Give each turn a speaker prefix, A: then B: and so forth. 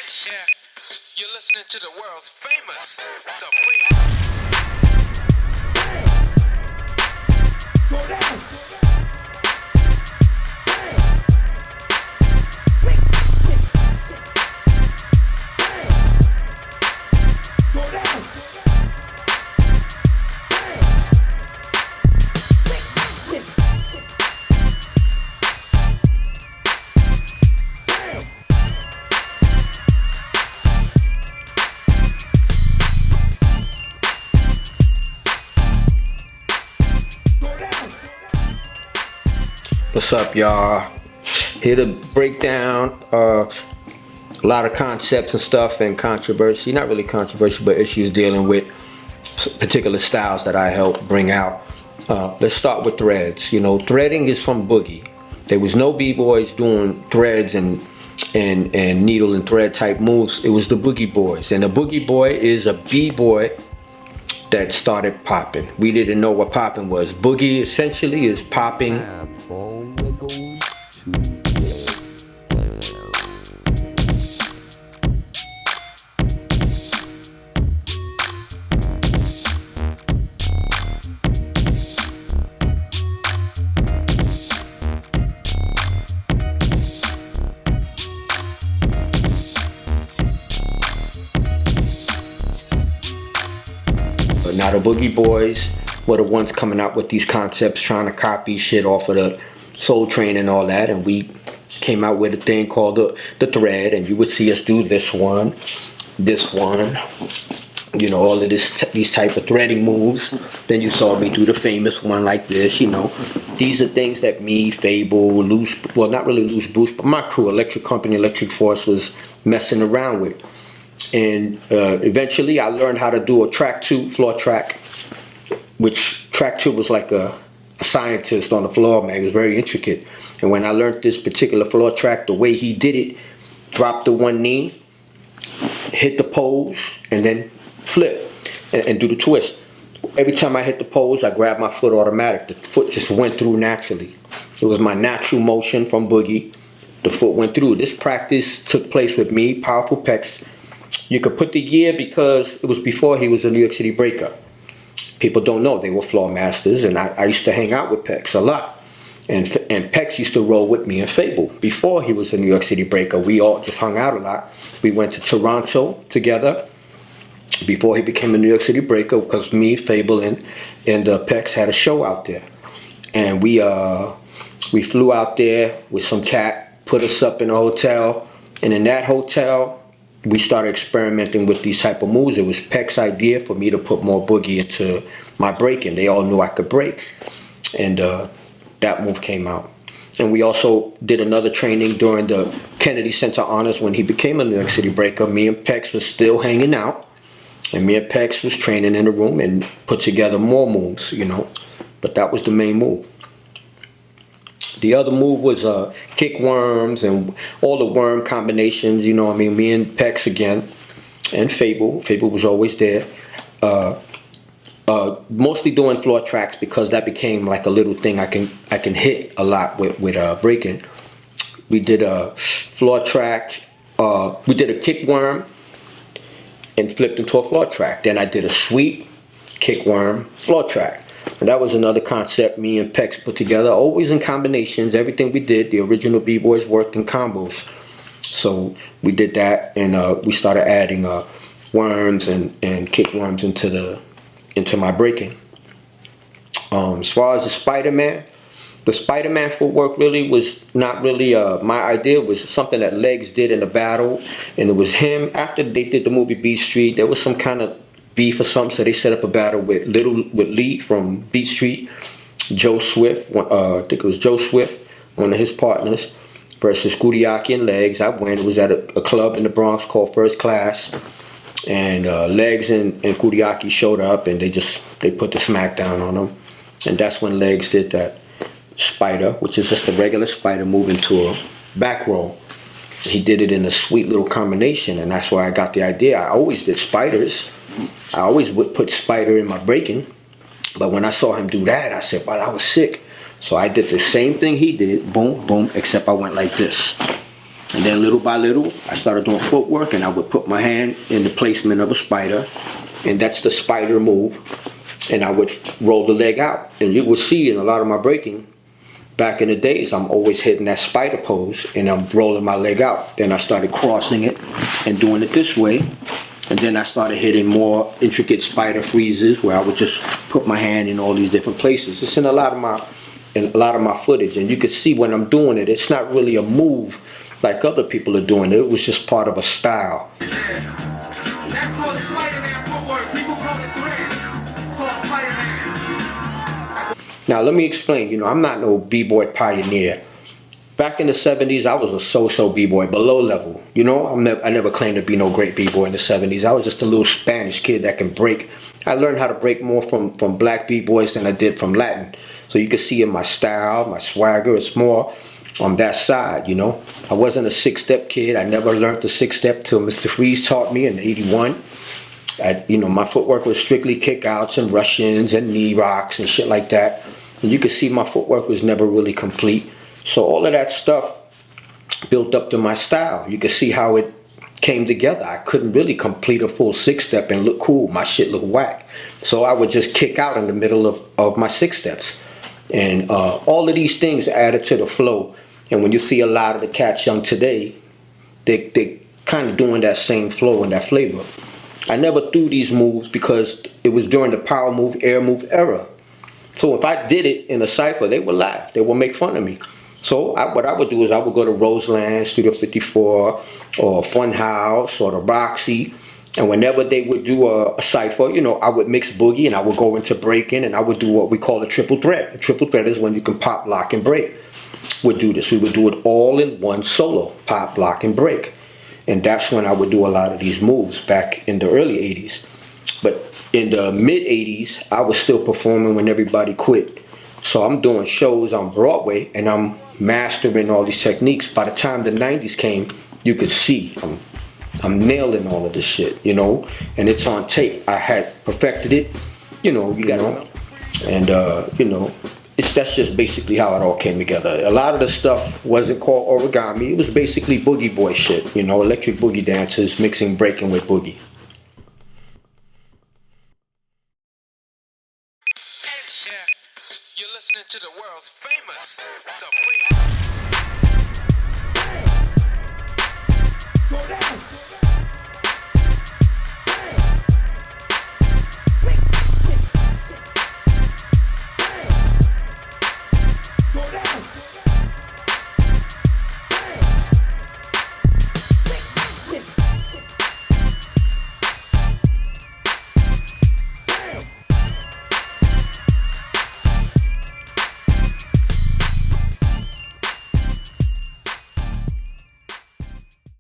A: Yeah, you're listening to the world's famous Supreme. Go down.
B: What's up, y'all? Here to break down a lot of concepts and stuff and controversy, not really controversy, but issues dealing with particular styles that I help bring out. Let's start with threads. You know, threading is from Boogie. There was no b-boys doing threads and needle and thread type moves. It was the Boogie Boys, and the Boogie Boy is a b-boy that started popping. We didn't know what popping was. Boogie essentially is popping. Now the Boogie Boys were the ones coming out with these concepts, trying to copy shit off of the Soul Train and all that, and we came out with a thing called the thread, and you would see us do this one, you know, all of these type of threading moves. Then you saw me do the famous one like this, you know. These are things that me, Fable, Loose, well not really Loose Boost, but my crew, Electric Company, Electric Force, was messing around with. And eventually I learned how to do a track 2 floor track, which track 2 was like a scientist on the floor, man. It was very intricate. And when I learned this particular floor track, the way he did it, drop the one knee, hit the pose, and then flip and do the twist. Every time I hit the pose, I grabbed my foot automatic. The foot just went through naturally. It was my natural motion from Boogie. The foot went through. This practice took place with me, Powerful Pecs. You could put the year because it was before he was a New York City Breaker. People don't know they were floor masters, and I used to hang out with Pecs a lot. And Pecs used to roll with me in Fable. Before he was a New York City Breaker, we all just hung out a lot. We went to Toronto together before he became a New York City Breaker, because me, Fable, and Pecs had a show out there. And we flew out there with some cat, put us up in a hotel, and in that hotel, we started experimenting with these type of moves. It was Peck's idea for me to put more Boogie into my breaking. They all knew I could break, and that move came out. And we also did another training during the Kennedy Center Honors when he became a New York City Breaker. Me and Pex was still hanging out, and me and Pex was training in the room and put together more moves, you know. But that was the main move. The other move was kick worms and all the worm combinations, you know what I mean? Me and Pex again, and Fable. Fable was always there. Mostly doing floor tracks because that became like a little thing I can hit a lot with breaking. We did a floor track. We did a kick worm and flipped into a floor track. Then I did a sweep, kick worm, floor track. And that was another concept me and Pex put together, always in combinations. Everything we did, the original B-Boys worked in combos. So we did that, and we started adding worms and kick worms into my breaking. As far as the Spider-Man footwork really was not really my idea. It was something that Legs did in the battle, and it was him. After they did the movie Beat Street, there was some kind of beef or something, so they set up a battle with Lee from Beat Street, Joe Swift, I think it was Joe Swift, one of his partners, versus Kudiaki and Legs. I went. It was at a club in the Bronx called First Class, and Legs and Kudiaki showed up, and they put the smackdown on them, and that's when Legs did that spider, which is just a regular spider move into a back roll. He did it in a sweet little combination, and that's why I got the idea. I always did spiders. I always would put spider in my breaking, but when I saw him do that, I said, wow, that was sick. So I did the same thing he did, boom, boom, except I went like this. And then little by little, I started doing footwork, and I would put my hand in the placement of a spider, and that's the spider move. And I would roll the leg out. And you will see in a lot of my breaking, back in the days, I'm always hitting that spider pose, and I'm rolling my leg out. Then I started crossing it and doing it this way. And then I started hitting more intricate spider freezes, where I would just put my hand in all these different places. It's in a lot of my footage, and you can see when I'm doing it, it's not really a move like other people are doing it. It was just part of a style.
A: That's called Spider-Man footwork. People call it thread. Called Spider-Man.
B: Now let me explain, I'm not no b-boy pioneer. Back in the 70s, I was a so-so b-boy, below level. I never claimed to be no great b-boy in the 70s. I was just a little Spanish kid that can break. I learned how to break more from black b-boys than I did from Latin. So you can see in my style, my swagger, it's more on that side, I wasn't a six-step kid. I never learned the six-step till Mr. Freeze taught me in '81. My footwork was strictly kickouts and Russians and knee rocks and shit like that. And you can see my footwork was never really complete. So all of that stuff built up to my style. You can see how it came together. I couldn't really complete a full six-step and look cool. My shit looked whack. So I would just kick out in the middle of my six steps. And all of these things added to the flow. And when you see a lot of the cats young today, they kind of doing that same flow and that flavor. I never threw these moves because it was during the power move, air move era. So if I did it in a cypher, they would laugh. They would make fun of me. So what I would do is I would go to Roseland, Studio 54, or Funhouse, or the Roxy. And whenever they would do a cypher, I would mix boogie, and I would go into breaking, and I would do what we call a triple threat. A triple threat is when you can pop, lock, and break. Would do this. We would do it all in one solo, pop, lock, and break. And that's when I would do a lot of these moves back in the early 80s. But in the mid 80s, I was still performing when everybody quit. So I'm doing shows on Broadway, and I'm mastering all these techniques. By the time the 90s came, you could see I'm nailing all of this shit, and it's on tape. I had perfected it, and that's just basically how it all came together. A lot of the stuff wasn't called origami. It was basically boogie boy shit, electric boogie dancers mixing breaking with boogie.
A: Yeah, you're listening to the world's famous Supreme.